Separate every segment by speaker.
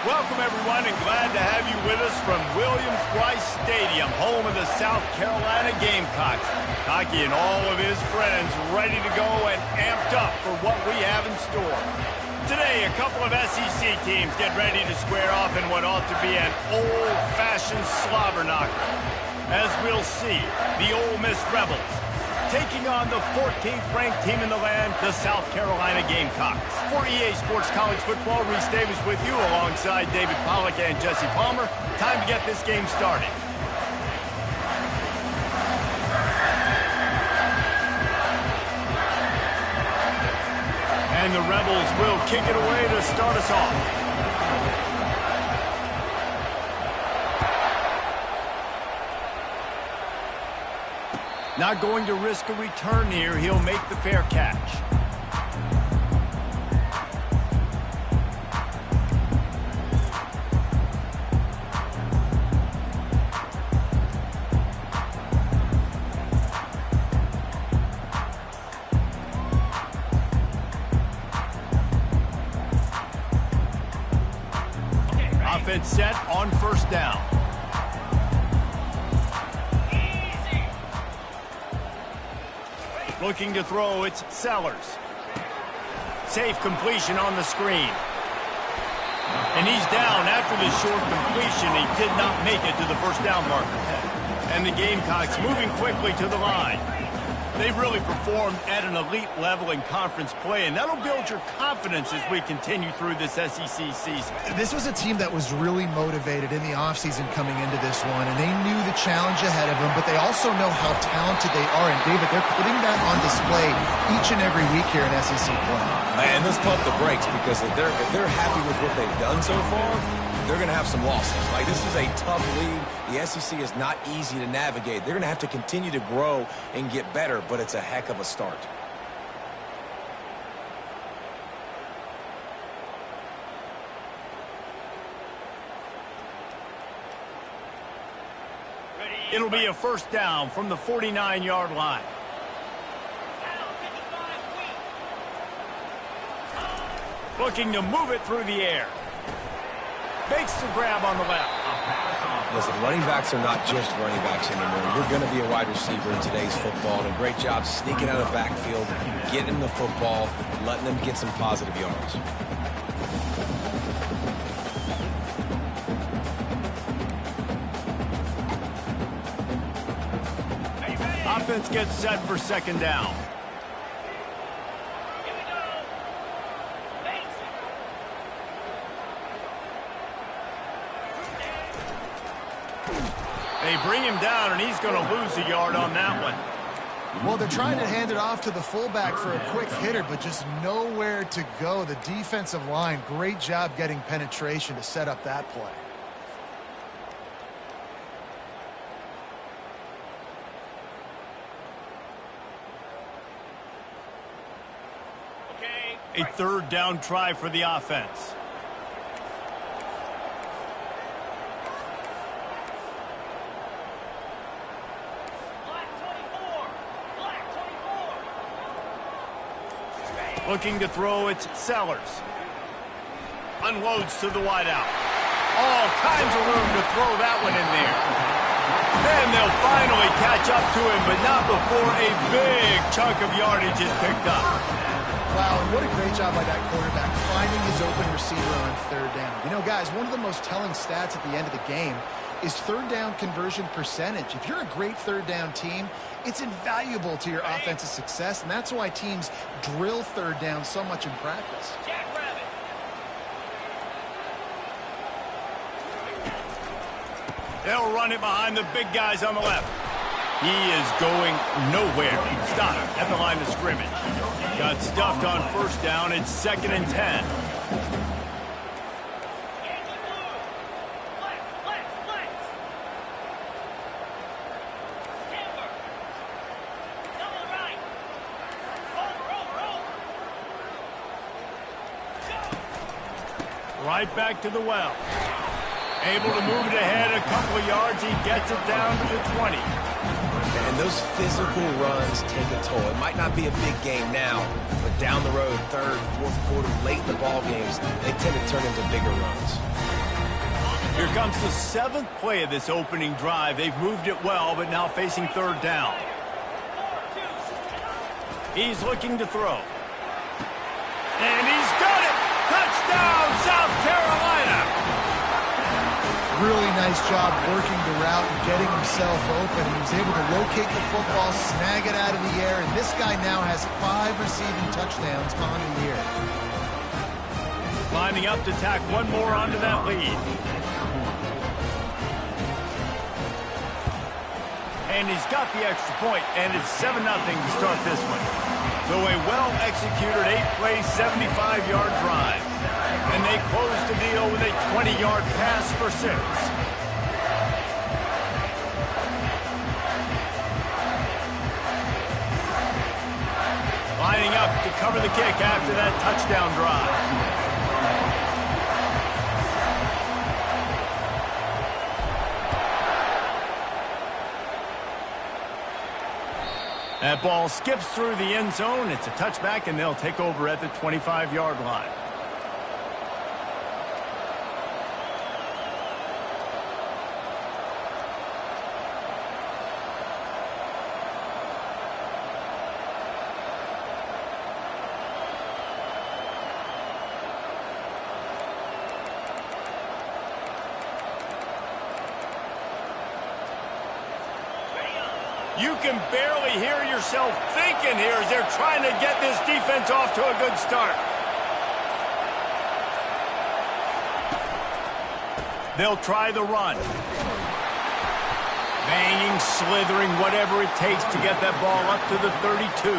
Speaker 1: Welcome, everyone, and glad to have you with us from Williams-Brice Stadium, home of the South Carolina Gamecocks. Hockey and all of his friends ready to go and amped up for what we have in store. Today, a couple of SEC teams get ready to square off in what ought to be an old-fashioned slobber knocker. As we'll see, the Ole Miss Rebels taking on the 14th ranked team in the land, the South Carolina Gamecocks. For EA Sports College Football, Reese Davis with you alongside David Pollack and Jesse Palmer. Time to get this game started. And the Rebels will kick it away to start us off. Not going to risk a return here. He'll make the fair catch. Offense set on first down. Looking to throw, it's Sellers. Safe completion on the screen. And he's down after the short completion. He did not make it to the first down marker. And the Gamecocks moving quickly to the line. They've really performed at an elite level in conference play, and that'll build your confidence as we continue through this SEC season.
Speaker 2: This was a team that was really motivated in the offseason coming into this one, and they knew the challenge ahead of them, but they also know how talented they are. And, David, they're putting that on display each and every week here in SEC play.
Speaker 3: And let's pump the brakes, because if they're happy with what they've done so far, they're going to have some losses. Like, this is a tough league. The SEC is not easy to navigate. They're going to have to continue to grow and get better, but it's a heck of a start.
Speaker 1: It'll be a first down from the 49-yard line. Looking to move it through the air. Makes the grab on the left.
Speaker 3: Listen, running backs are not just running backs anymore. You're going to be a wide receiver in today's football, and a great job sneaking out of the backfield, getting them the football, letting them get some positive yards.
Speaker 1: Offense gets set for second down. They bring him down, and he's going to lose a yard on that one.
Speaker 2: Well, they're trying to hand it off to the fullback for a quick hitter, but just nowhere to go. The defensive line, great job getting penetration to set up that play.
Speaker 1: A third down try for the offense. Looking to throw, it's Sellers. Unloads to the wideout. All kinds of room to throw that one in there. And they'll finally catch up to him, but not before a big chunk of yardage is picked up.
Speaker 2: Wow, and what a great job by that quarterback, finding his open receiver on third down. You know, guys, one of the most telling stats at the end of the game is third down conversion percentage. If you're a great third down team, it's invaluable to your offensive success, and that's why teams drill third down so much in practice.
Speaker 1: They'll run it behind the big guys on the left. He is going nowhere. Stopped at the line of scrimmage. Got stuffed on first down. It's 2nd and 10. Right back to the well. Able to move it ahead a couple of yards. He gets it down to the 20.
Speaker 3: And And those physical runs take a toll. It might not be a big game now, but down the road, third, fourth quarter, late in the ball games, they tend to turn into bigger runs.
Speaker 1: Here comes the 7th play of this opening drive. They've moved it well, but now facing third down. He's looking to throw. And he's got it! Touchdown, South Carolina!
Speaker 2: Really nice job working the route and getting himself open. He was able to locate the football, snag it out of the air, and this guy now has 5 receiving touchdowns on the year.
Speaker 1: Lining up to tack one more onto that lead. And he's got the extra point, and it's 7-0 to start this one. So a well-executed 8-play, 75-yard drive. And they close the deal with a 20-yard pass for 6. Lining up to cover the kick after that touchdown drive. That ball skips through the end zone. It's a touchback, and they'll take over at the 25-yard line. You can barely hear yourself thinking here as they're trying to get this defense off to a good start. They'll try the run. Banging, slithering, whatever it takes to get that ball up to the 32.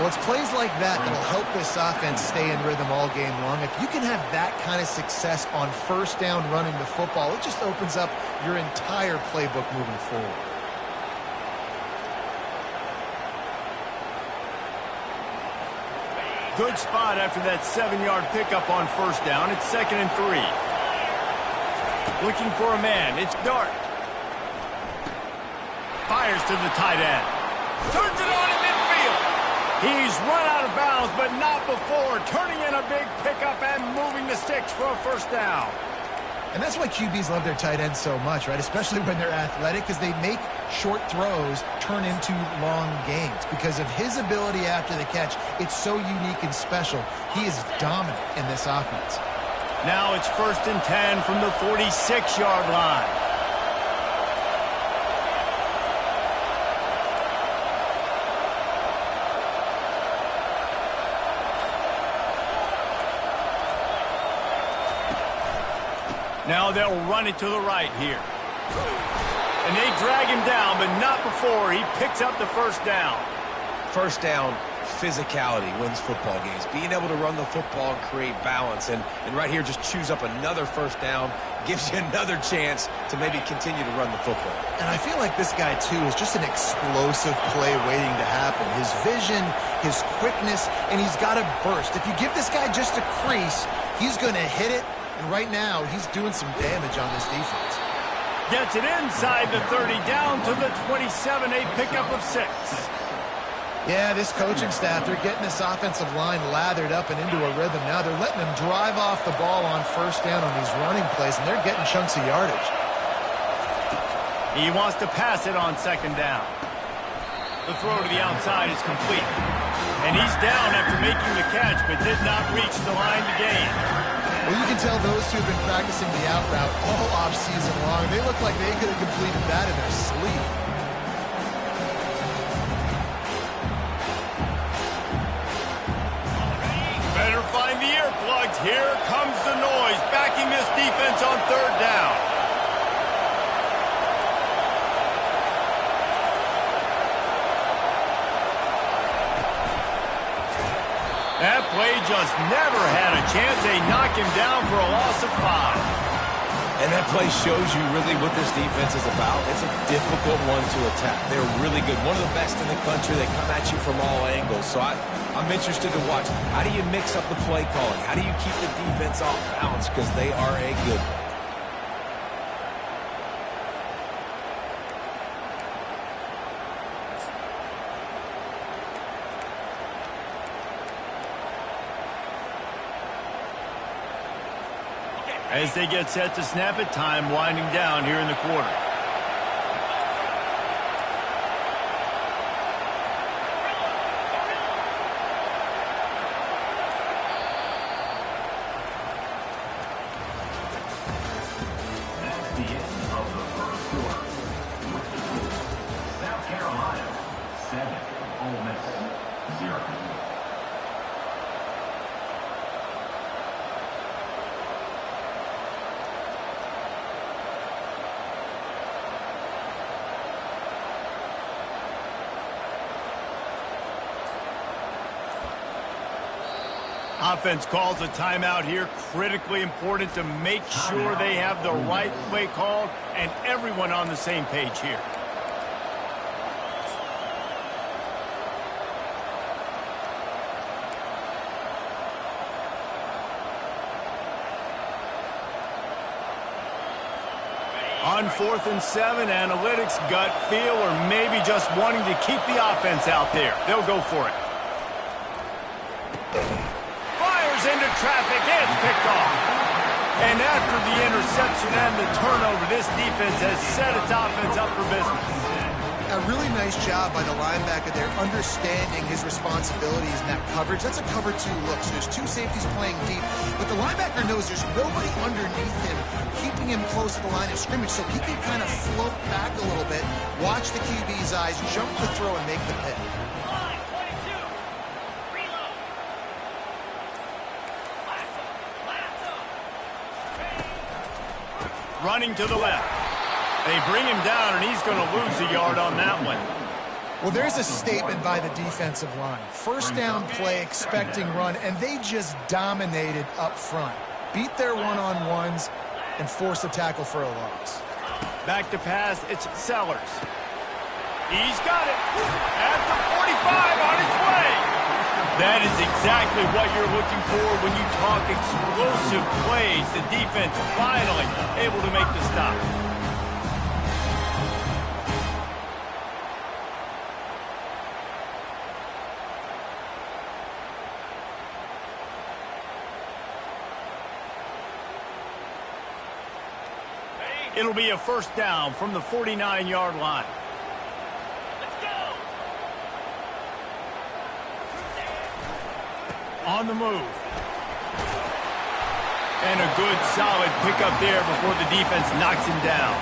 Speaker 2: Well, it's plays like that that'll help this offense stay in rhythm all game long. If you can have that kind of success on first down running the football, it just opens up your entire playbook moving forward.
Speaker 1: Good spot after that 7-yard pickup on first down. It's 2nd and 3. Looking for a man. It's Dart. Fires to the tight end. Turns it on in midfield. He's run out of bounds, but not before. Turning in a big pickup and moving the sticks for a first down.
Speaker 2: And that's why QBs love their tight ends so much, right? Especially when they're athletic, because they make short throws turn into long games. Because of his ability after the catch, it's so unique and special. He is dominant in this offense.
Speaker 1: Now it's 1st and 10 from the 46-yard line. Now they'll run it to the right here. And they drag him down, but not before he picks up the first down.
Speaker 3: First down, physicality wins football games. Being able to run the football and create balance. And right here, just choose up another first down, gives you another chance to maybe continue to run the football.
Speaker 2: And I feel like this guy, too, is just an explosive play waiting to happen. His vision, his quickness, and he's got a burst. If you give this guy just a crease, he's going to hit it. And right now, he's doing some damage on this defense.
Speaker 1: Gets it inside the 30, down to the 27, a pickup of 6.
Speaker 2: Yeah, this coaching staff, they're getting this offensive line lathered up and into a rhythm. Now they're letting them drive off the ball on first down on these running plays, and they're getting chunks of yardage.
Speaker 1: He wants to pass it on 2nd down. The throw to the outside is complete. And he's down after making the catch, but did not reach the line to gain.
Speaker 2: Well, you can tell those two have been practicing the out route all off-season long. They look like they could have completed that in their sleep.
Speaker 1: Better find the earplugs. Here comes the noise, backing this defense on 3rd down. That play just never had a chance. They knock him down for a loss of 5.
Speaker 3: And that play shows you really what this defense is about. It's a difficult one to attack. They're really good. One of the best in the country. They come at you from all angles. So I'm interested to watch. How do you mix up the play calling? How do you keep the defense off balance? Because they are a good one.
Speaker 1: As they get set to snap it, time winding down here in the quarter.
Speaker 4: That's the end of the first quarter. South Carolina, 7, Ole Miss, 0.
Speaker 1: Offense calls a timeout here. Critically important to make sure they have the right play called and everyone on the same page here. On 4th and 7, analytics, gut feel, or maybe just wanting to keep the offense out there. They'll go for it. Fires into traffic. It's picked off. And after the interception and the turnover, this defense has set its offense up for business.
Speaker 2: A really nice job by the linebacker there, understanding his responsibilities in that coverage. That's a cover 2 look, so there's 2 safeties playing deep, but the linebacker knows there's nobody underneath him, keeping him close to the line of scrimmage, so he can kind of float back a little bit, watch the QB's eyes, jump the throw, and make the pick.
Speaker 1: Running to the left. They bring him down, and he's going to lose a yard on that one.
Speaker 2: Well, there's a statement by the defensive line. First down play, expecting run, and they just dominated up front. Beat their one-on-ones and forced a tackle for a loss.
Speaker 1: Back to pass, it's Sellers. He's got it. At the 45 on its way. That is exactly what you're looking for when you talk explosive plays. The defense finally able to make the stop. It'll be a first down from the 49-yard line.
Speaker 4: Let's go!
Speaker 1: On the move. And a good, solid pickup there before the defense knocks him down.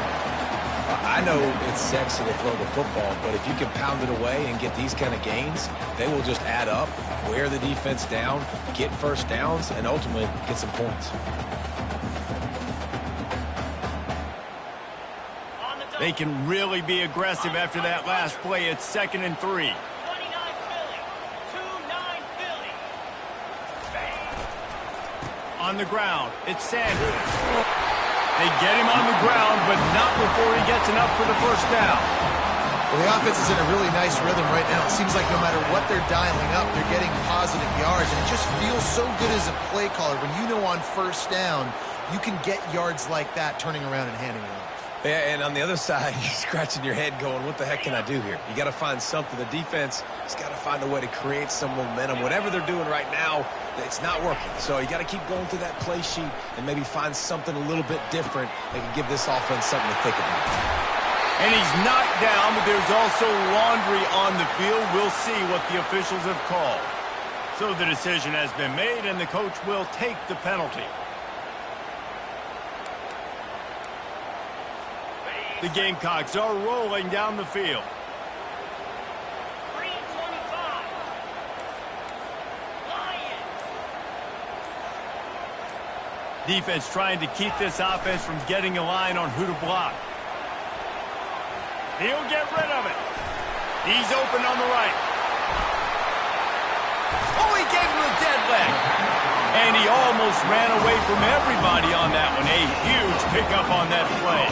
Speaker 3: I know it's sexy to throw the football, but if you can pound it away and get these kind of gains, they will just add up, wear the defense down, get first downs, and ultimately get some points.
Speaker 1: They can really be aggressive after that last play. It's 2nd and 3.
Speaker 4: 29 Philly. 2-9 Philly.
Speaker 1: On the ground, it's Sanders. They get him on the ground, but not before he gets enough for the first down.
Speaker 2: Well, the offense is in a really nice rhythm right now. It seems like no matter what they're dialing up, they're getting positive yards, and it just feels so good as a play caller when you know on first down you can get yards like that turning around and handing it off.
Speaker 3: Yeah, and on the other side, you're scratching your head going, what the heck can I do here? You got to find something. The defense has got to find a way to create some momentum. Whatever they're doing right now, it's not working. So you got to keep going through that play sheet and maybe find something a little bit different that can give this offense something to think about.
Speaker 1: And he's knocked down, but there's also laundry on the field. We'll see what the officials have called. So the decision has been made, and the coach will take the penalty. The Gamecocks are rolling down the field.
Speaker 4: 3-25. Lions.
Speaker 1: Defense trying to keep this offense from getting a line on who to block. He'll get rid of it. He's open on the right. Oh, he gave him a dead leg. And he almost ran away from everybody on that one. A huge pickup on that play.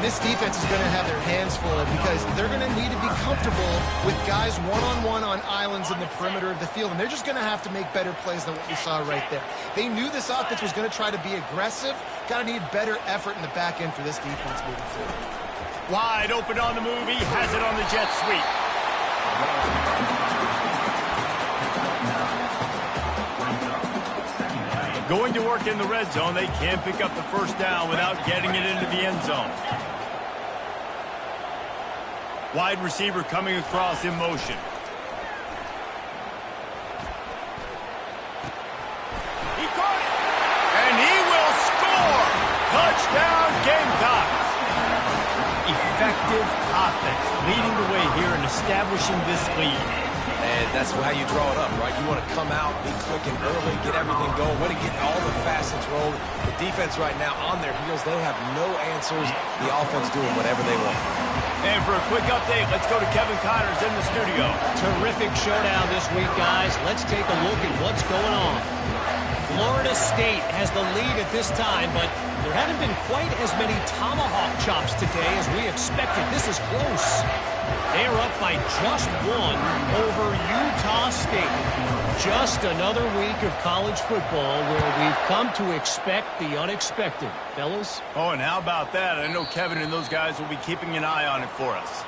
Speaker 2: And this defense is going to have their hands full because they're going to need to be comfortable with guys one-on-one on islands in the perimeter of the field, and they're just going to have to make better plays than what we saw right there. They knew this offense was going to try to be aggressive. Got to need better effort in the back end for this defense moving forward.
Speaker 1: Wide open on the move. He has it on the jet sweep. Going to work in the red zone, they can't pick up the first down without getting it into the end zone. Wide receiver coming across in motion. He caught it! And he will score! Touchdown Gamecocks! Effective offense, leading the way here and establishing this lead.
Speaker 3: And that's how you draw it up, right? You want to come out, be clicking early, get everything going, want to get all the facets rolled. The defense right now on their heels, they have no answers. The offense doing whatever they want.
Speaker 1: And for a quick update, let's go to Kevin Connors in the studio.
Speaker 5: Terrific showdown this week, guys. Let's take a look at what's going on. Florida State has the lead at this time, but there haven't been quite as many tomahawk chops today as we expected. This is close. They are up by just one over Utah State. Just another week of college football where we've come to expect the unexpected. Fellas?
Speaker 1: Oh, and how about that? I know Kevin and those guys will be keeping an eye on it for us.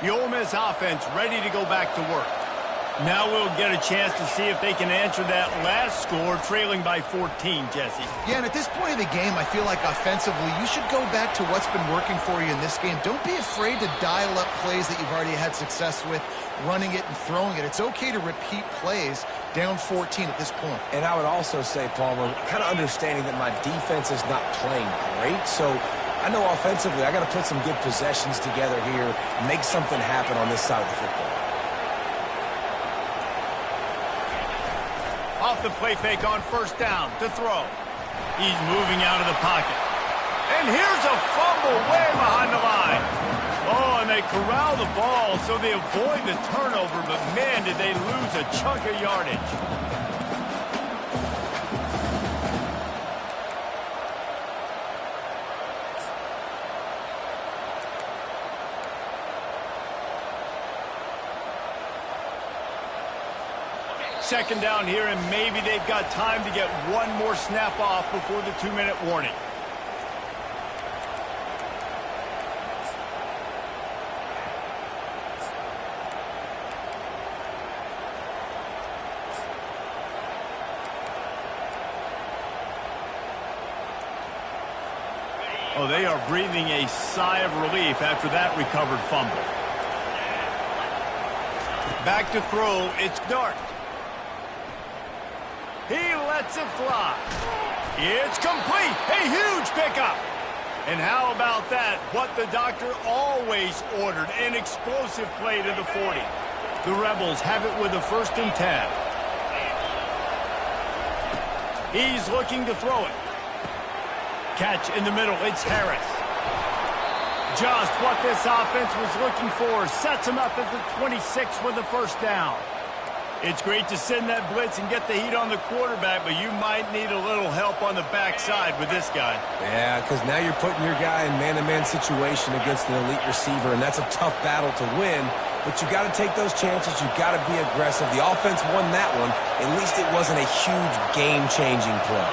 Speaker 1: The Ole Miss offense ready to go back to work. Now we'll get a chance to see if they can answer that last score, trailing by 14, Jesse.
Speaker 2: Yeah, and at this point of the game, I feel like offensively, you should go back to what's been working for you in this game. Don't be afraid to dial up plays that you've already had success with, running it and throwing it. It's okay to repeat plays down 14 at this point.
Speaker 3: And I would also say, Palmer, kind of understanding that my defense is not playing great, so I know offensively I got to put some good possessions together here, make something happen on this side of the football.
Speaker 1: Off the play fake on first down to throw. He's moving out of the pocket. And here's a fumble way behind the line. Oh, and they corral the ball so they avoid the turnover, but man, did they lose a chunk of yardage. Second down here, and maybe they've got time to get one more snap off before the 2-minute warning. Oh, they are breathing a sigh of relief after that recovered fumble. Back to throw, it's Dart. He lets it fly. It's complete. A huge pickup. And how about that? What the doctor always ordered, an explosive play to the 40. The Rebels have it with a 1st and 10. He's looking to throw it. Catch in the middle. It's Harris. Just what this offense was looking for. Sets him up at the 26 with the 1st down. It's great to send that blitz and get the heat on the quarterback, but you might need a little help on the backside with this guy.
Speaker 3: Yeah, because now you're putting your guy in man-to-man situation against an elite receiver, and that's a tough battle to win, but you got to take those chances. You got to be aggressive. The offense won that one. At least it wasn't a huge game-changing play.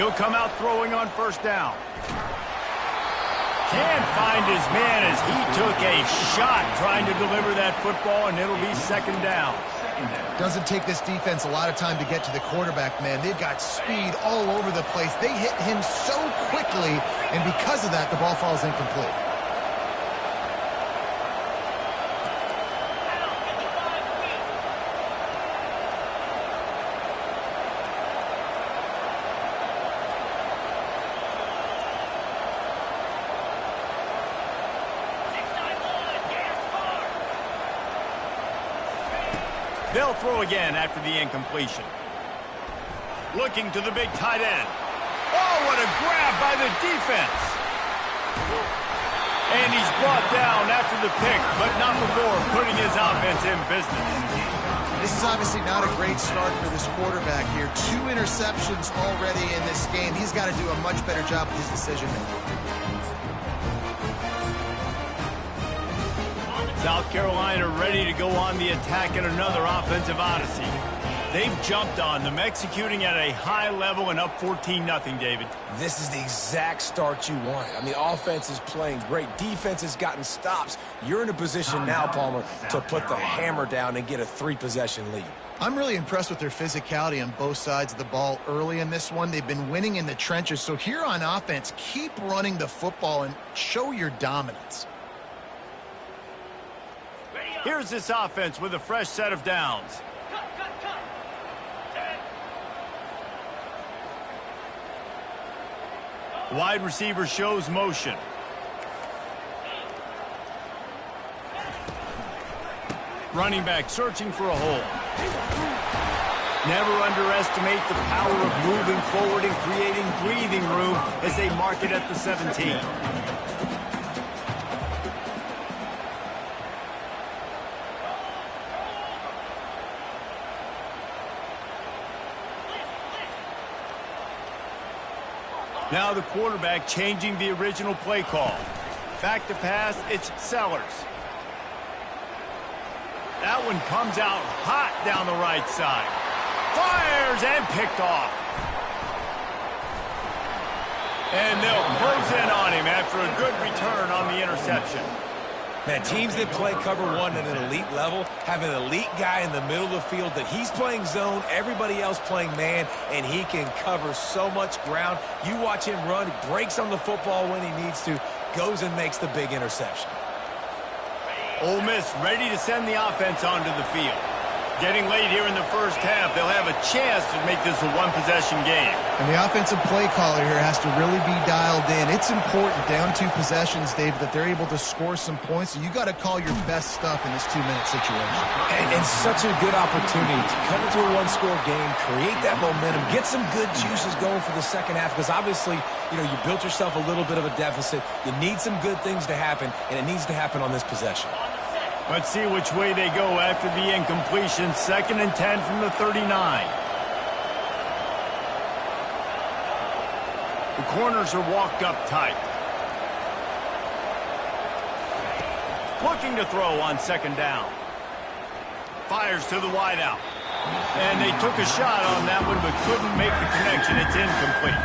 Speaker 1: He'll come out throwing on 1st down. Can't find his man as he took a shot trying to deliver that football, and it'll be 2nd down.
Speaker 2: Doesn't take this defense a lot of time to get to the quarterback, man. They've got speed all over the place. They hit him so quickly, and because of that, the ball falls incomplete.
Speaker 1: They'll throw again after the incompletion. Looking to the big tight end. Oh, what a grab by the defense. And he's brought down after the pick, but not before putting his offense in business.
Speaker 2: This is obviously not a great start for this quarterback here. 2 interceptions already in this game. He's got to do a much better job with his decision-making.
Speaker 1: South Carolina ready to go on the attack in another offensive odyssey. They've jumped on them, executing at a high level and up 14-0, David.
Speaker 3: This is the exact start you wanted. I mean, offense is playing great. Defense has gotten stops. You're in a position now, Palmer, to put the hammer down and get a 3-possession lead.
Speaker 2: I'm really impressed with their physicality on both sides of the ball early in this one. They've been winning in the trenches. So here on offense, keep running the football and show your dominance.
Speaker 1: Here's this offense with a fresh set of downs. Wide receiver shows motion. Running back searching for a hole. Never underestimate the power of moving forward and creating breathing room as they mark it at the 17. Now the quarterback changing the original play call. Back to pass, it's Sellers. That one comes out hot down the right side. Fires and picked off. And they'll close in on him after a good return on the interception.
Speaker 3: Man, teams that play cover one at an elite level have an elite guy in the middle of the field that he's playing zone, everybody else playing man, and he can cover so much ground. You watch him run, breaks on the football when he needs to, goes and makes the big interception.
Speaker 1: Ole Miss ready to send the offense onto the field. Getting late here in the first half, they'll have a chance to make this a one-possession game.
Speaker 2: And the offensive play caller here has to really be dialed in. It's important down 2 possessions, Dave, that they're able to score some points. So you got to call your best stuff in this 2-minute situation.
Speaker 3: And such a good opportunity to cut into a 1-score game, create that momentum, get some good juices going for the second half, because obviously, you know, you built yourself a little bit of a deficit. You need some good things to happen, and it needs to happen on this possession.
Speaker 1: Let's see which way they go after the incompletion. 2nd and 10 from the 39. The corners are walked up tight. Looking to throw on 2nd down. Fires to the wideout. And they took a shot on that one but couldn't make the connection. It's incomplete.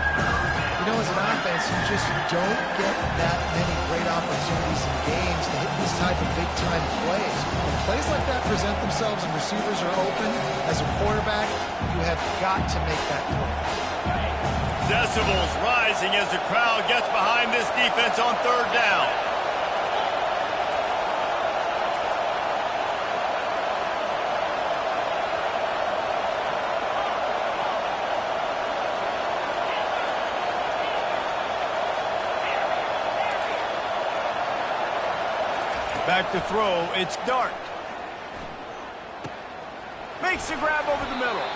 Speaker 2: You know, as an offense, you just don't get that many great opportunities in games to hit these type of big-time plays. When plays like that present themselves and receivers are open, as a quarterback, you have got to make that play.
Speaker 1: Decibels rising as the crowd gets behind this defense on 3rd down. Back to throw, it's Dart. Makes the grab over the middle.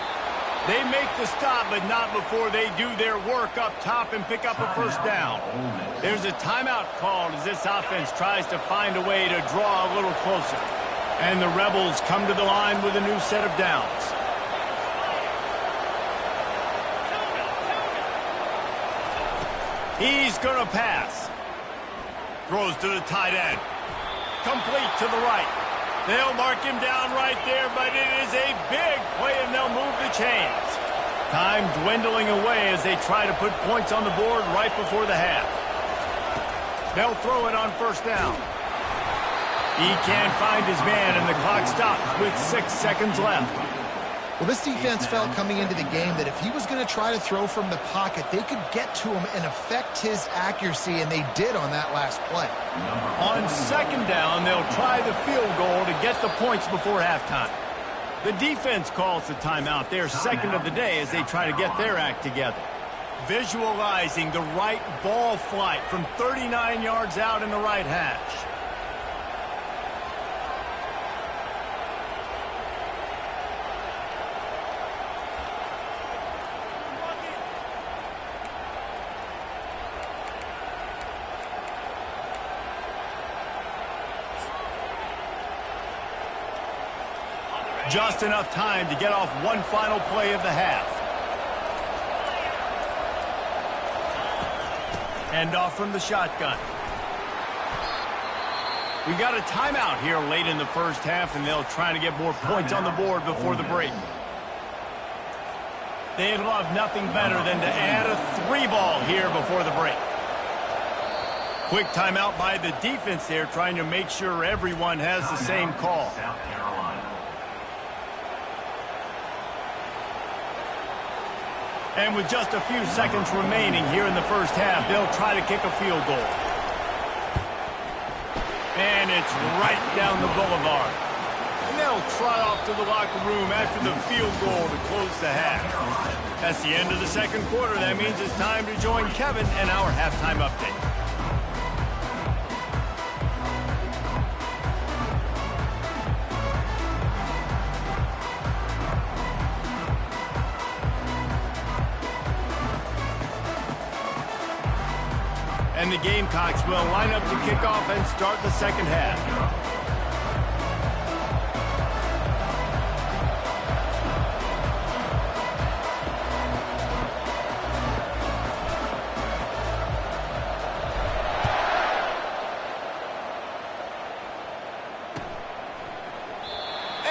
Speaker 1: They make the stop, but not before they do their work up top and pick up a 1st down. There's a timeout called as this offense tries to find a way to draw a little closer. And the Rebels come to the line with a new set of downs. He's going to pass. Throws to the tight end. Complete to the right. They'll mark him down right there, but it is a big play, and they'll move the chains. Time dwindling away as they try to put points on the board right before the half. They'll throw it on 1st down. He can't find his man, and the clock stops with 6 seconds left.
Speaker 2: Well, this defense felt coming into the game that if he was going to try to throw from the pocket, they could get to him and affect his accuracy, and they did on that last play.
Speaker 1: On 2nd down, they'll try the field goal to get the points before halftime. The defense calls the timeout, their 2nd of the day, as they try to get their act together. Visualizing the right ball flight from 39 yards out in the right hash. Just enough time to get off one final play of the half. Hand off from the shotgun. We got a timeout here late in the first half, and they'll try to get more points on the board before the break. They'd love nothing better than to add a 3-ball here before the break. Quick timeout by the defense there, trying to make sure everyone has the same call.
Speaker 4: South Carolina.
Speaker 1: And with just a few seconds remaining here in the first half, they'll try to kick a field goal. And it's right down the boulevard. And they'll trot off to the locker room after the field goal to close the half. That's the end of the second quarter. That means it's time to join Kevin and our halftime update. And the Gamecocks will line up to kick off and start the second half.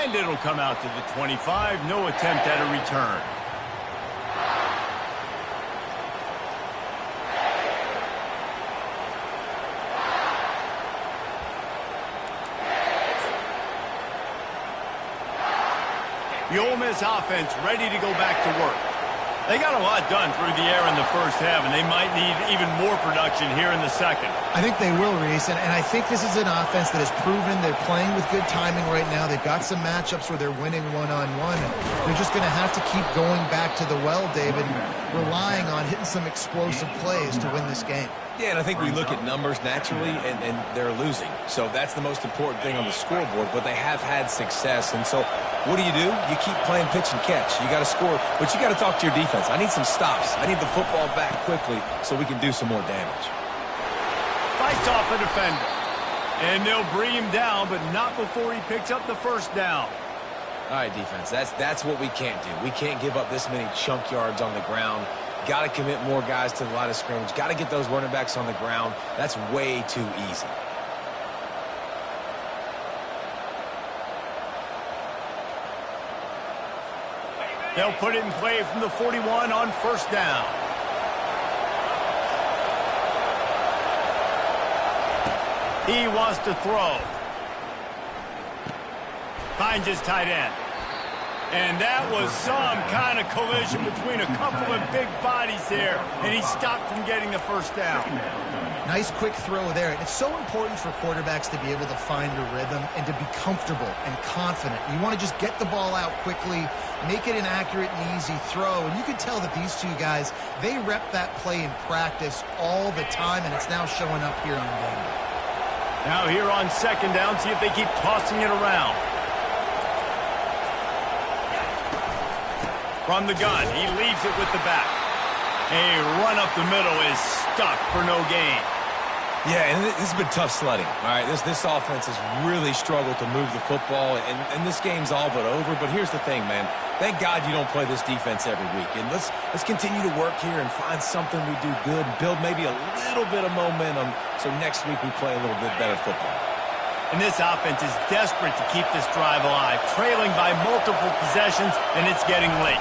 Speaker 1: And it'll come out to the 25. No attempt at a return. The Ole Miss offense ready to go back to work. They got a lot done through the air in the first half, and they might need even more production here in the second.
Speaker 2: I think they will, Reese, and I think this is an offense that has proven they're playing with good timing right now. They've got some matchups where they're winning one-on-one, and they're just going to have to keep going back to the well, David, relying on hitting some explosive plays to win this game.
Speaker 3: Yeah, and I think we look at numbers naturally, and they're losing. So that's the most important thing on the scoreboard, but they have had success. And so what do? You keep playing pitch and catch. You got to score, but you got to talk to your defense. I need some stops. I need the football back quickly so we can do some more damage.
Speaker 1: Fights off a defender. And they'll bring him down, but not before he picks up the first down.
Speaker 3: All right, defense, that's what we can't do. We can't give up this many chunk yards on the ground. Got to commit more guys to the line of scrimmage. Got to get those running backs on the ground. That's way too easy.
Speaker 1: They'll put it in play from the 41 on first down. He wants to throw. Finds his tight end. And that was some kind of collision between a couple of big bodies there, and he stopped from getting the first down.
Speaker 2: Nice quick throw there. It's so important for quarterbacks to be able to find a rhythm and to be comfortable and confident. You want to just get the ball out quickly, make it an accurate and easy throw. And you can tell that these two guys, they rep that play in practice all the time, and it's now showing up here on game day.
Speaker 1: Now here on second down, see if they keep tossing it around. From the gun, he leaves it with the back. A run up the middle is stuck for no gain.
Speaker 3: Yeah, and this has been tough sledding. All right, this offense has really struggled to move the football, and this game's all but over. But here's the thing, man. Thank God you don't play this defense every week. And let's continue to work here and find something we do good, build maybe a little bit of momentum so next week we play a little bit better football.
Speaker 1: And this offense is desperate to keep this drive alive, trailing by multiple possessions, and it's getting late.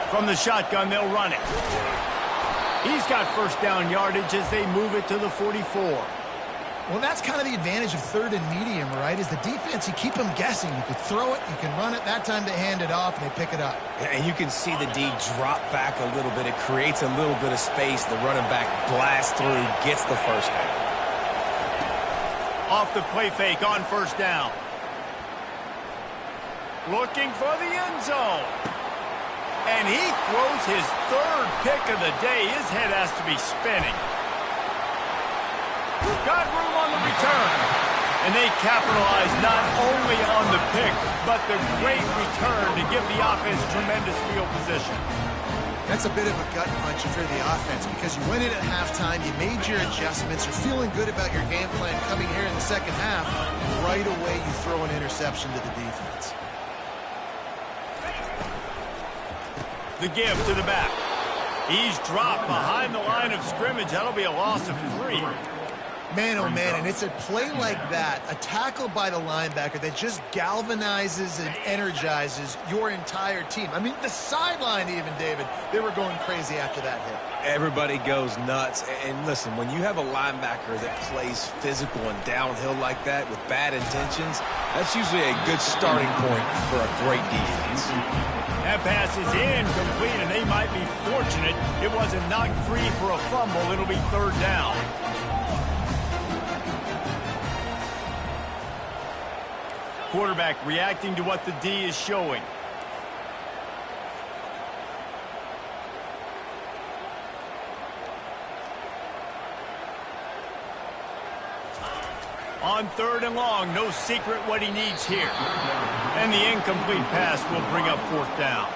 Speaker 1: From the shotgun, they'll run it. He's got first down yardage as they move it to the 44.
Speaker 2: Well, that's kind of the advantage of third and medium, right? Is the defense, you keep them guessing. You can throw it, you can run it. That time they hand it off, and they pick it up.
Speaker 3: And you can see the D drop back a little bit. It creates a little bit of space. The running back blasts through, gets the first down.
Speaker 1: Off the play fake on first down. Looking for the end zone. And he throws his third pick of the day. His head has to be spinning. Got room on the return. And they capitalize not only on the pick, but the great return to give the offense tremendous field position.
Speaker 2: That's a bit of a gut punch if you're the offense, because you went in at halftime, you made your adjustments, you're feeling good about your game plan coming here in the second half. Right away, you throw an interception to the defense.
Speaker 1: The give to the back. He's dropped behind the line of scrimmage. That'll be a loss of 3.
Speaker 2: Man, oh man, and it's a play like that, a tackle by the linebacker that just galvanizes and energizes your entire team. I mean, the sideline even, David, they were going crazy after that hit.
Speaker 3: Everybody goes nuts. And listen, when you have a linebacker that plays physical and downhill like that with bad intentions, that's usually a good starting point for a great defense.
Speaker 1: That pass is incomplete, and they might be fortunate it wasn't knocked free for a fumble. It'll be 3rd down. Quarterback reacting to what the D is showing. On 3rd and long, no secret what he needs here. And the incomplete pass will bring up 4th down.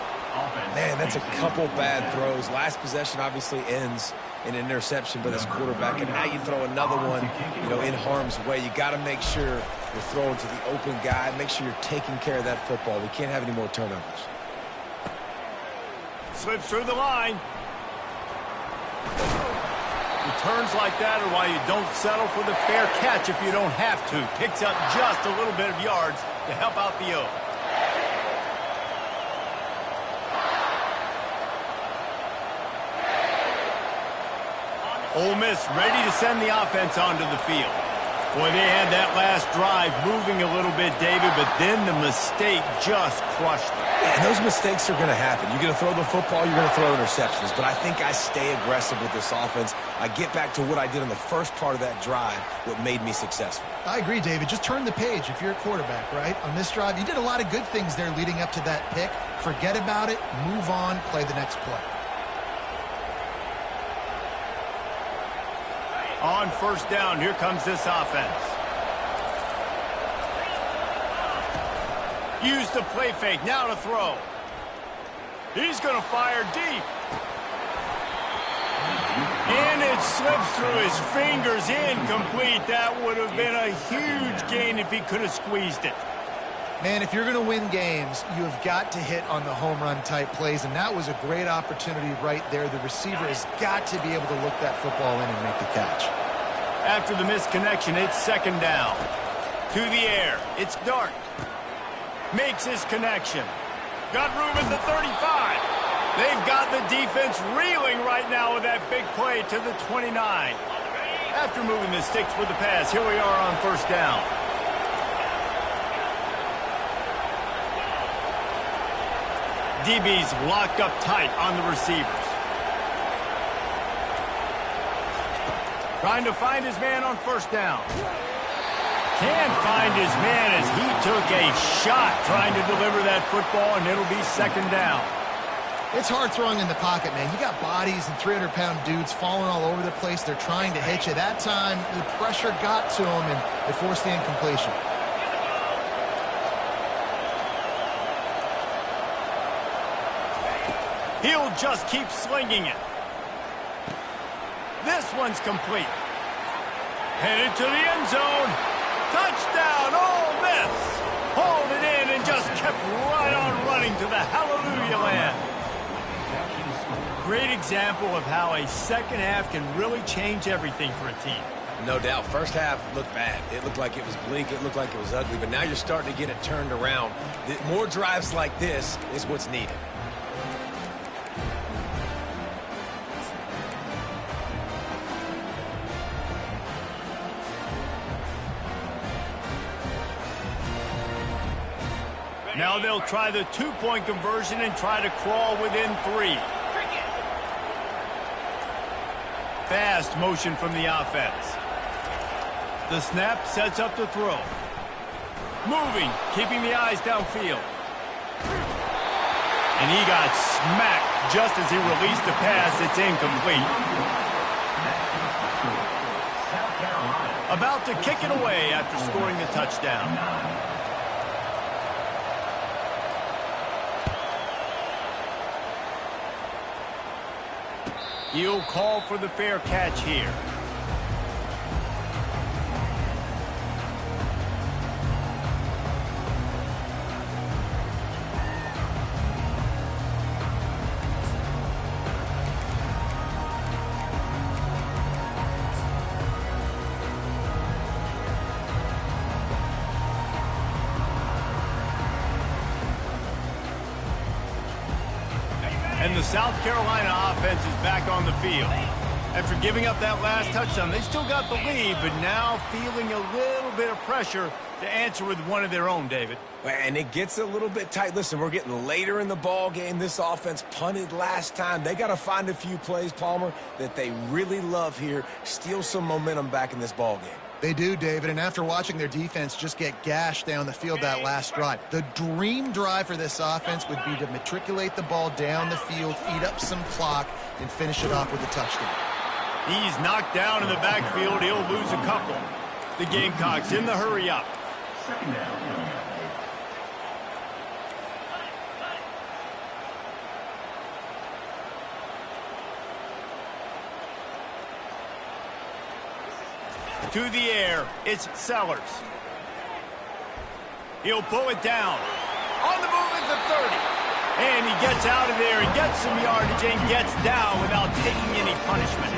Speaker 3: Man, that's a couple bad throws. Last possession obviously ends in an interception by this quarterback, and now you throw another one, in harm's way. You got to make sure you're throwing to the open guy. Make sure you're taking care of that football. We can't have any more turnovers.
Speaker 1: Slips through the line. Returns like that are why you don't settle for the fair catch if you don't have to. Picks up just a little bit of yards to help out the O. Ole Miss ready to send the offense onto the field. Boy, they had that last drive moving a little bit, David, but then the mistake just crushed them.
Speaker 3: Yeah, and those mistakes are going to happen. You're going to throw the football, you're going to throw interceptions. But I think I stay aggressive with this offense. I get back to what I did on the first part of that drive, what made me successful.
Speaker 2: I agree, David. Just turn the page if you're a quarterback, right? On this drive, you did a lot of good things there leading up to that pick. Forget about it, move on, play the next play.
Speaker 1: On 1st down, here comes this offense. Use the play fake, now to throw. He's going to fire deep. And it slips through his fingers, incomplete. That would have been a huge gain if he could have squeezed it.
Speaker 2: Man, if you're going to win games, you have got to hit on the home run type plays, and that was a great opportunity right there. The receiver has got to be able to look that football in and make the catch.
Speaker 1: After the misconnection, it's 2nd down. To the air, it's Dart. Makes his connection. Got room at the 35. They've got the defense reeling right now with that big play to the 29. After moving the sticks with the pass, here we are on 1st down. DB's locked up tight on the receivers. Trying to find his man on 1st down. Can't find his man as he took a shot trying to deliver that football, and it'll be 2nd down.
Speaker 2: It's hard throwing in the pocket, man. You got bodies and 300-pound dudes falling all over the place. They're trying to hit you. That time, the pressure got to him, and it forced the incompletion.
Speaker 1: He'll just keep slinging it. This one's complete. Headed to the end zone. Touchdown, Ole Miss. Hauled it in and just kept right on running to the hallelujah land. Great example of how a second half can really change everything for a team.
Speaker 3: No doubt. First half looked bad. It looked like it was bleak. It looked like it was ugly. But now you're starting to get it turned around. More drives like this is what's needed.
Speaker 1: Now they'll try the 2-point conversion and try to crawl within 3. Fast motion from the offense. The snap sets up the throw. Moving, keeping the eyes downfield. And he got smacked just as he released the pass. It's incomplete. About to kick it away after scoring the touchdown. He'll call for the fair catch here. And the South Carolina offense is back on the field. After giving up that last touchdown, they still got the lead, but now feeling a little bit of pressure to answer with one of their own, David.
Speaker 3: And it gets a little bit tight. Listen, we're getting later in the ball game. This offense punted last time. They got to find a few plays, Palmer, that they really love here. Steal some momentum back in this ball game.
Speaker 2: They do, David, and after watching their defense just get gashed down the field that last drive, the dream drive for this offense would be to matriculate the ball down the field, eat up some clock, and finish it off with a touchdown.
Speaker 1: He's knocked down in the backfield. He'll lose a couple. The Gamecocks in the hurry up.
Speaker 4: Second down.
Speaker 1: To the air, it's Sellers. He'll pull it down. On the move at the 30. And he gets out of there and gets some yardage and gets down without taking any punishment.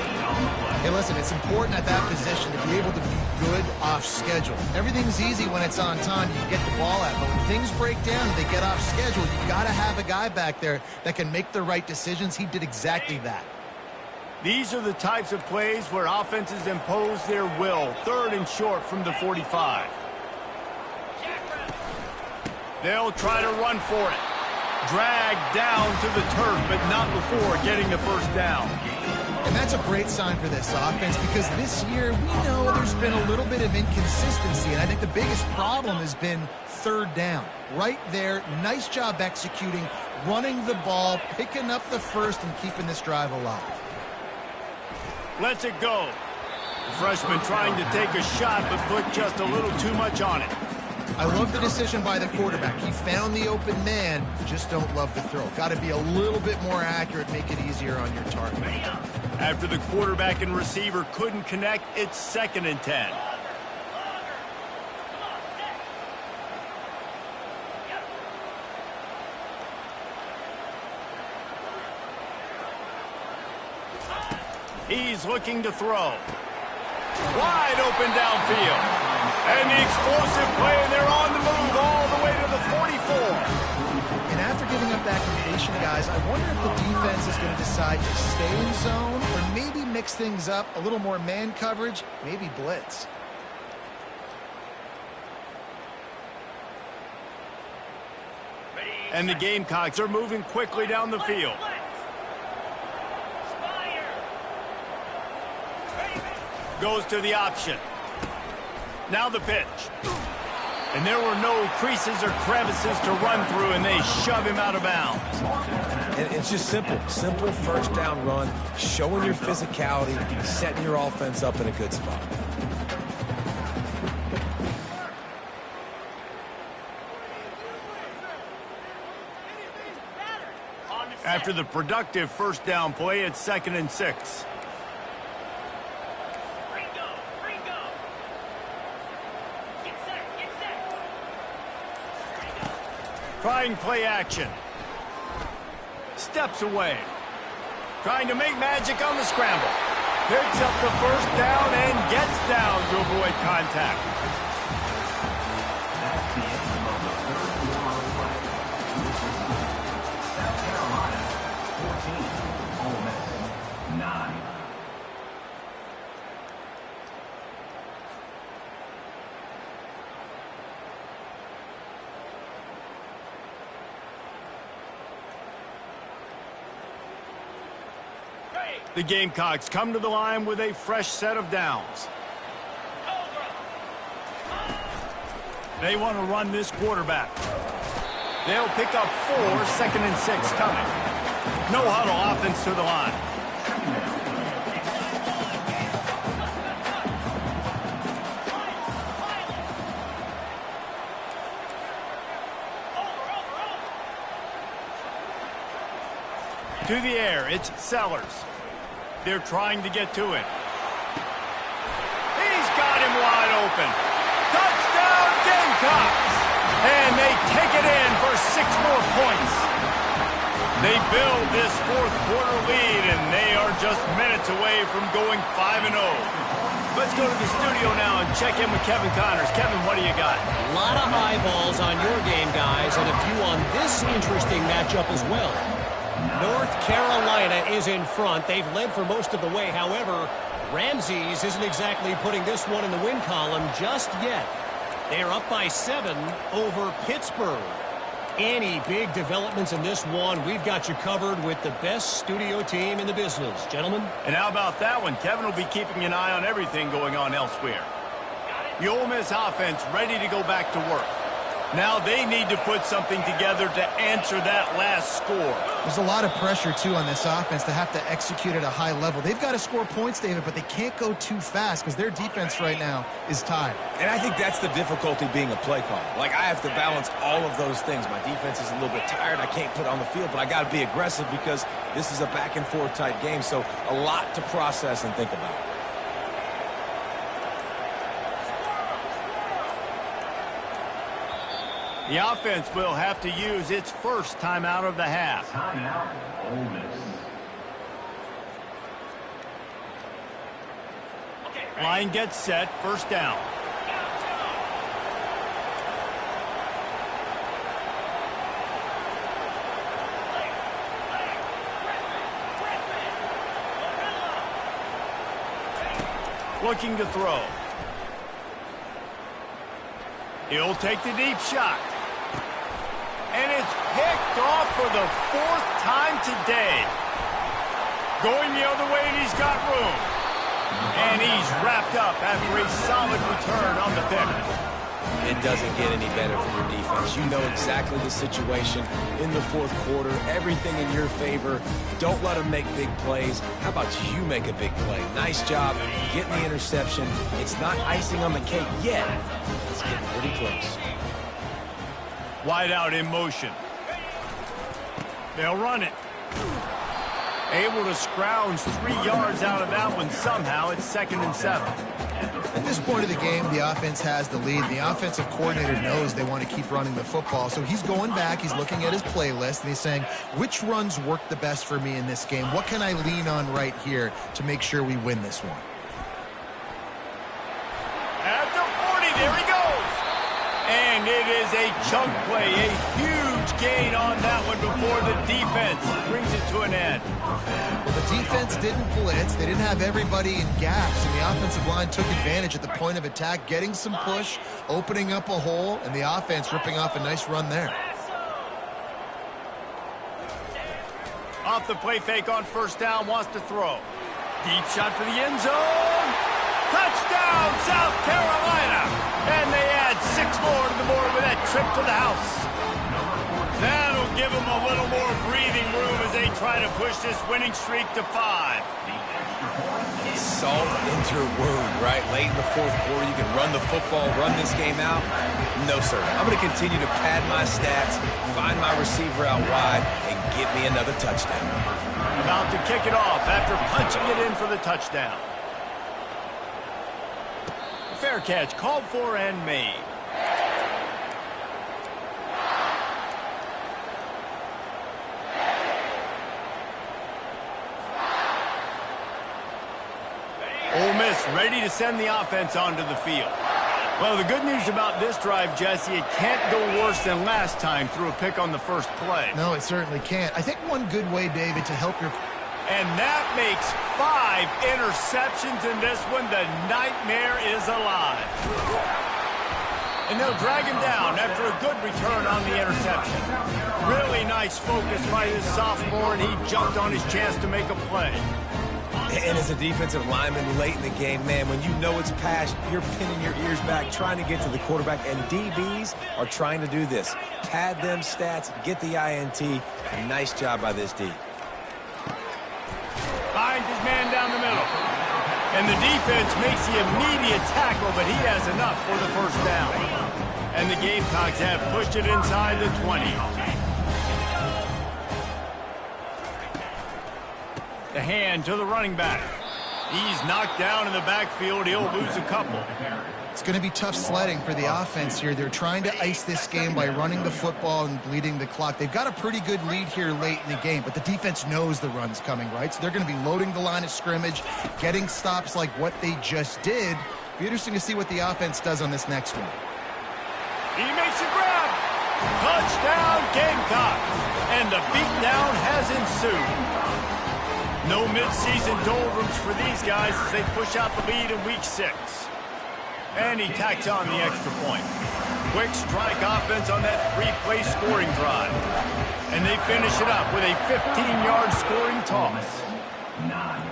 Speaker 2: Hey, listen, it's important at that position to be able to be good off schedule. Everything's easy when it's on time. You get the ball out. But when things break down and they get off schedule, you've got to have a guy back there that can make the right decisions. He did exactly that.
Speaker 1: These are the types of plays where offenses impose their will. 3rd and short from the 45. They'll try to run for it. Dragged down to the turf, but not before getting the first down.
Speaker 2: And that's a great sign for this offense because this year we know there's been a little bit of inconsistency, and I think the biggest problem has been 3rd down. Right there, nice job executing, running the ball, picking up the first, and keeping this drive alive.
Speaker 1: Lets it go. The freshman trying to take a shot, but put just a little too much on it.
Speaker 2: I love the decision by the quarterback. He found the open man, just don't love the throw. Got to be a little bit more accurate, make it easier on your target.
Speaker 1: After the quarterback and receiver couldn't connect, it's 2nd and 10. He's looking to throw. Wide open downfield. And the explosive play, and they're on the move all the way to the 44.
Speaker 2: And after giving up that completion, guys, I wonder if the defense is going to decide to stay in zone or maybe mix things up, a little more man coverage, maybe blitz.
Speaker 1: And the Gamecocks are moving quickly down the field. Goes to the option. Now the pitch. And there were no creases or crevices to run through, and they shove him out of bounds.
Speaker 3: And it's just simple. Simple 1st down run, showing your physicality, setting your offense up in a good spot.
Speaker 1: After the productive 1st down play, it's 2nd and 6. Trying play action. Steps away. Trying to make magic on the scramble. Picks up the 1st down and gets down to avoid contact.
Speaker 4: That's the end of the 3rd quarter of play. This is South Carolina 14, Ole Miss 9.
Speaker 1: The Gamecocks come to the line with a fresh set of downs. They want to run this quarterback. They'll pick up 4, 2nd and 6 coming. No huddle offense to the line. To the air, it's Sellers. They're trying to get to it. He's got him wide open. Touchdown, Gamecocks! And they take it in for 6 more points. They build this 4th quarter lead, and they are just minutes away from going 5-0. Let's go to the studio now and check in with Kevin Connors. Kevin, what do you got?
Speaker 5: A lot of eyeballs on your game, guys, and a few on this interesting matchup as well. North Carolina is in front. They've led for most of the way. However, Ramses isn't exactly putting this one in the win column just yet. They're up by 7 over Pittsburgh. Any big developments in this one, we've got you covered with the best studio team in the business. Gentlemen?
Speaker 1: And how about that one? Kevin will be keeping an eye on everything going on elsewhere. The Ole Miss offense ready to go back to work. Now they need to put something together to answer that last score.
Speaker 2: There's a lot of pressure, too, on this offense to have to execute at a high level. They've got to score points, David, but they can't go too fast because their defense right now is tired.
Speaker 3: And I think that's the difficulty being a play caller. Like, I have to balance all of those things. My defense is a little bit tired. I can't put on the field, but I got to be aggressive because this is a back-and-forth type game, so a lot to process and think about.
Speaker 1: The offense will have to use its first timeout of the half.
Speaker 4: Timeout, Ole Miss.
Speaker 1: Line gets set, first down. Looking to throw. He'll take the deep shot. And it's picked off for the 4th time today. Going the other way, and he's got room. And he's wrapped up after a solid return on the pick.
Speaker 3: It doesn't get any better for your defense. You know exactly the situation in the 4th quarter. Everything in your favor. Don't let them make big plays. How about you make a big play? Nice job getting the interception. It's not icing on the cake yet. It's getting pretty close.
Speaker 1: Wide out in motion. They'll run it. Able to scrounge 3 yards out of that one somehow. It's 2nd and 7.
Speaker 2: At this point of the game, the offense has the lead. The offensive coordinator knows they want to keep running the football. So he's going back, he's looking at his playlist, and he's saying, which runs work the best for me in this game? What can I lean on right here to make sure we win this one?
Speaker 1: At the 40, there he goes. And it is a chunk play, a huge gain on that one before the defense brings it to an end.
Speaker 2: Well, the defense didn't blitz. They didn't have everybody in gaps, and the offensive line took advantage at the point of attack, getting some push, opening up a hole, and the offense ripping off a nice run there.
Speaker 1: Off the play fake on first down, wants to throw. Deep shot for the end zone. Touchdown, South Carolina! And they add 6 more to the board with that trip to the house. That'll give them a little more breathing room as they try to push this winning streak to 5.
Speaker 3: Salt into your wound, right? Late in the 4th quarter, you can run the football, run this game out. No, sir. I'm going to continue to pad my stats, find my receiver out wide, and get me another touchdown.
Speaker 1: About to kick it off after punching it in for the touchdown. Fair catch called for and made. Ole Miss ready to send the offense onto the field. Well, the good news about this drive, Jesse, it can't go worse than last time through a pick on the first play.
Speaker 2: No, it certainly can't. I think one good way, David, to help your...
Speaker 1: And that makes 5 interceptions in this one. The nightmare is alive. And they'll drag him down after a good return on the interception. Really nice focus by this sophomore, and he jumped on his chance to make a play.
Speaker 3: And as a defensive lineman late in the game, man, when you know it's past, you're pinning your ears back, trying to get to the quarterback, and DBs are trying to do this. Pad them stats, get the INT. A nice job by this D.
Speaker 1: Finds his man down the middle. And the defense makes the immediate tackle, but he has enough for the first down. And the Gamecocks have pushed it inside the 20. The hand to the running back. He's knocked down in the backfield. He'll lose a couple.
Speaker 2: It's going to be tough sledding for the offense here. They're trying to ice this game by running the football and bleeding the clock. They've got a pretty good lead here late in the game, but the defense knows the run's coming, right? So they're going to be loading the line of scrimmage, getting stops like what they just did. Be interesting to see what the offense does on this next one.
Speaker 1: He makes a grab. Touchdown, Gamecocks. And the beatdown has ensued. No midseason doldrums for these guys as they push out the lead in Week 6. And he tacks on the extra point. Quick strike offense on that 3-play scoring drive. And they finish it up with a 15-yard scoring toss.
Speaker 4: 9.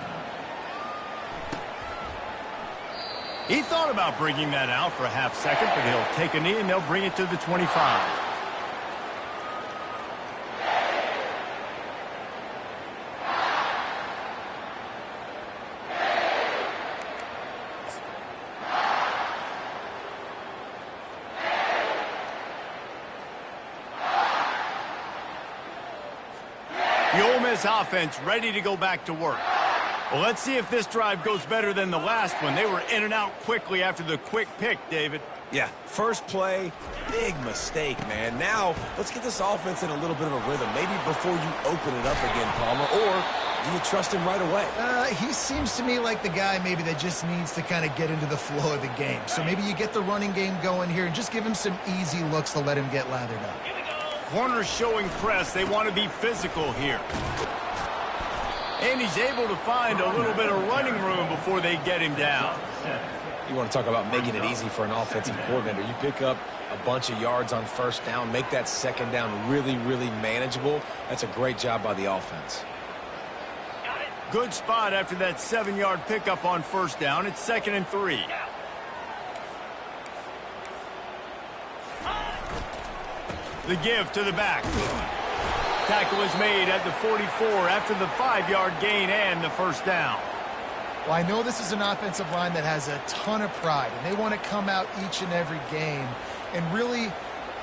Speaker 1: He thought about bringing that out for a half second, but he'll take a knee and they'll bring it to the 25. The Ole Miss offense ready to go back to work. Well, let's see if this drive goes better than the last one. They were in and out quickly after the quick pick, David.
Speaker 3: Yeah, first play, big mistake, man. Now, let's get this offense in a little bit of a rhythm. Maybe before you open it up again, Palmer, or do you trust him right away?
Speaker 2: He seems to me like the guy maybe that just needs to kind of get into the flow of the game. So maybe you get the running game going here and just give him some easy looks to let him get lathered up.
Speaker 1: Corners showing press. They want to be physical here. And he's able to find a little bit of running room before they get him down.
Speaker 3: You want to talk about making it easy for an offensive coordinator. You pick up a bunch of yards on first down, make that second down really, really manageable. That's a great job by the offense.
Speaker 1: Good spot after that 7-yard pickup on first down. It's 2nd and 3. The give to the back. Tackle is made at the 44 after the 5-yard gain and the first down.
Speaker 2: Well, I know this is an offensive line that has a ton of pride, and they want to come out each and every game and really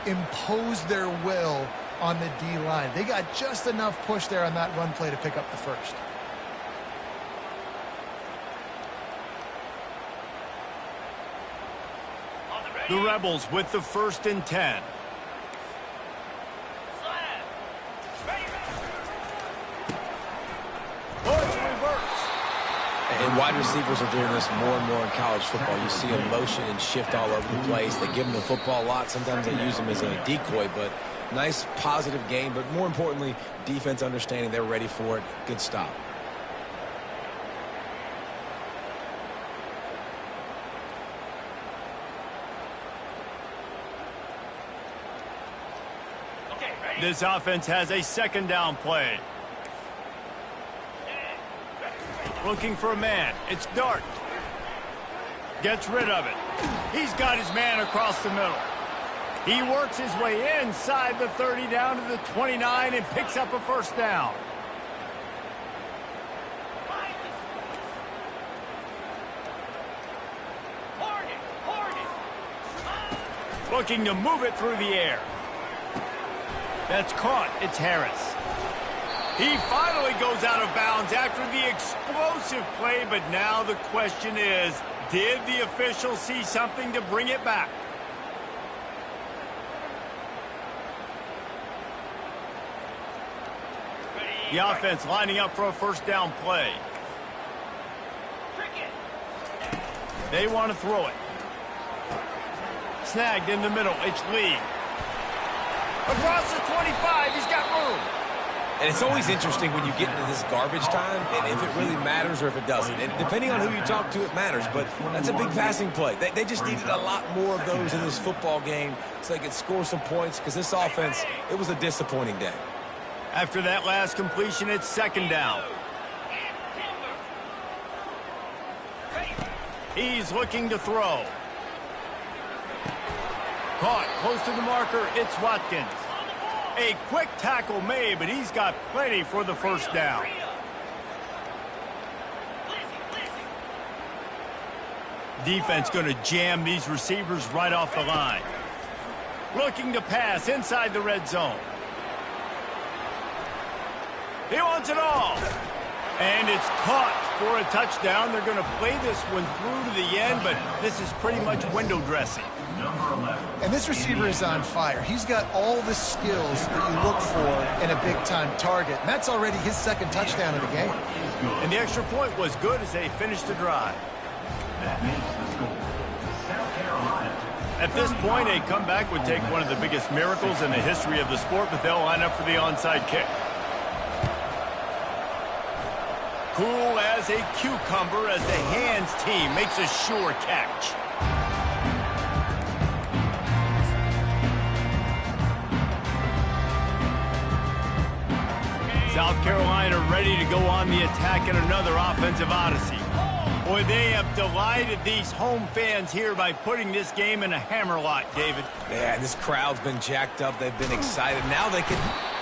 Speaker 2: impose their will on the D-line. They got just enough push there on that run play to pick up the first.
Speaker 1: The Rebels with the 1st and 10.
Speaker 3: And wide receivers are doing this more and more in college football. You see them motion and shift all over the place. They give them the football a lot. Sometimes they use them as a decoy, but nice, positive game. But more importantly, defense understanding they're ready for it. Good stop.
Speaker 1: This offense has a 2nd down play. Looking for a man. It's Dart. Gets rid of it. He's got his man across the middle. He works his way inside the 30 down to the 29 and picks up a first down. Looking to move it through the air. That's caught. It's Harris. He finally goes out of bounds after the explosive play, but now the question is, did the official see something to bring it back? The offense lining up for a first down play. They want to throw it. Snagged in the middle. It's Lee. Across the 25, he's got room.
Speaker 3: And it's always interesting when you get into this garbage time, and if it really matters or if it doesn't. And depending on who you talk to, it matters. But that's a big passing play. They just needed a lot more of those in this football game so they could score some points, because this offense, it was a disappointing day.
Speaker 1: After that last completion, it's 2nd down. He's looking to throw. Caught close to the marker. It's Watkins. A quick tackle made, but he's got plenty for the first down. Defense going to jam these receivers right off the line. Looking to pass inside the red zone. He wants it all. And it's caught for a touchdown. They're going to play this one through to the end, but this is pretty much window dressing.
Speaker 2: And this receiver is on fire. He's got all the skills that you look for in a big-time target. And that's already his 2nd touchdown of the game.
Speaker 1: And the extra point was good as they finished the drive.
Speaker 4: That makes the score. South Carolina.
Speaker 1: At this point, a comeback would take one of the biggest miracles in the history of the sport, but they'll line up for the onside kick. Cool as a cucumber as the hands team makes a sure catch. South Carolina ready to go on the attack in another offensive odyssey. Boy, they have delighted these home fans here by putting this game in a hammerlock, David.
Speaker 3: Yeah, this crowd's been jacked up. They've been excited. Now they can...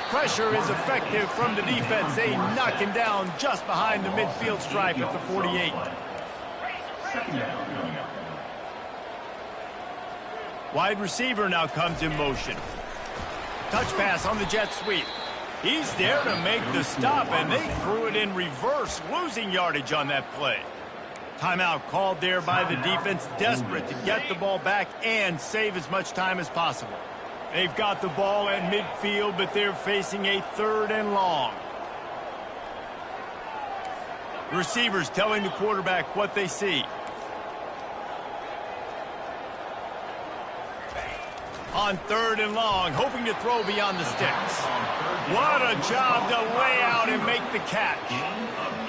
Speaker 1: Pressure is effective from the defense. They knock him down just behind the midfield stripe at the 48. Wide receiver now comes in motion. Touch pass on the jet sweep. He's there to make the stop, and they threw it in reverse, losing yardage on that play. Timeout called there by the defense, desperate to get the ball back and save as much time as possible. They've got the ball at midfield, but they're facing a 3rd and long. Receivers telling the quarterback what they see. On 3rd and long, hoping to throw beyond the sticks. What a job to lay out and make the catch.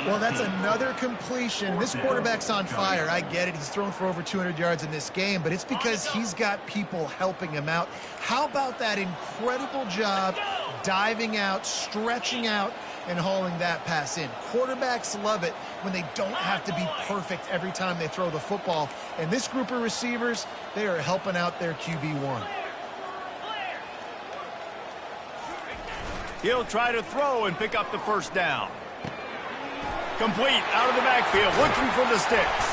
Speaker 2: Well, that's another completion. This quarterback's on fire. I get it. He's thrown for over 200 yards in this game, but it's because he's got people helping him out. How about that incredible job diving out, stretching out, and hauling that pass in? Quarterbacks love it when they don't have to be perfect every time they throw the football. And this group of receivers, they are helping out their QB1.
Speaker 1: He'll try to throw and pick up the 1st down. Complete out of the backfield, looking for the sticks.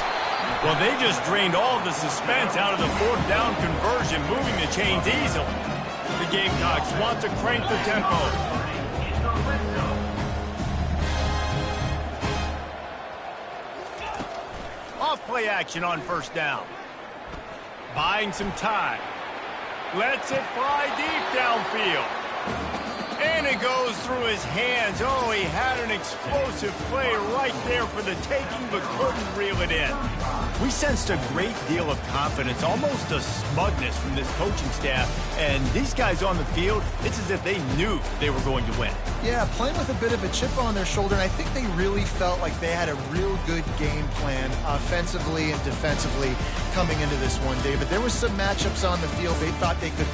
Speaker 1: Well, they just drained all the suspense out of the 4th down conversion, moving the chains easily. The Gamecocks want to crank the tempo. Off play action on 1st down. Buying some time. Lets it fly deep downfield. And it goes through his hands. Oh, he had an explosive play right there for the taking, but couldn't reel it in. We sensed a great deal of confidence, almost a smugness from this coaching staff. And these guys on the field, it's as if they knew they were going to win.
Speaker 2: Yeah, playing with a bit of a chip on their shoulder, and I think they really felt like they had a real good game plan offensively and defensively coming into this one, David. There was some matchups on the field they thought they could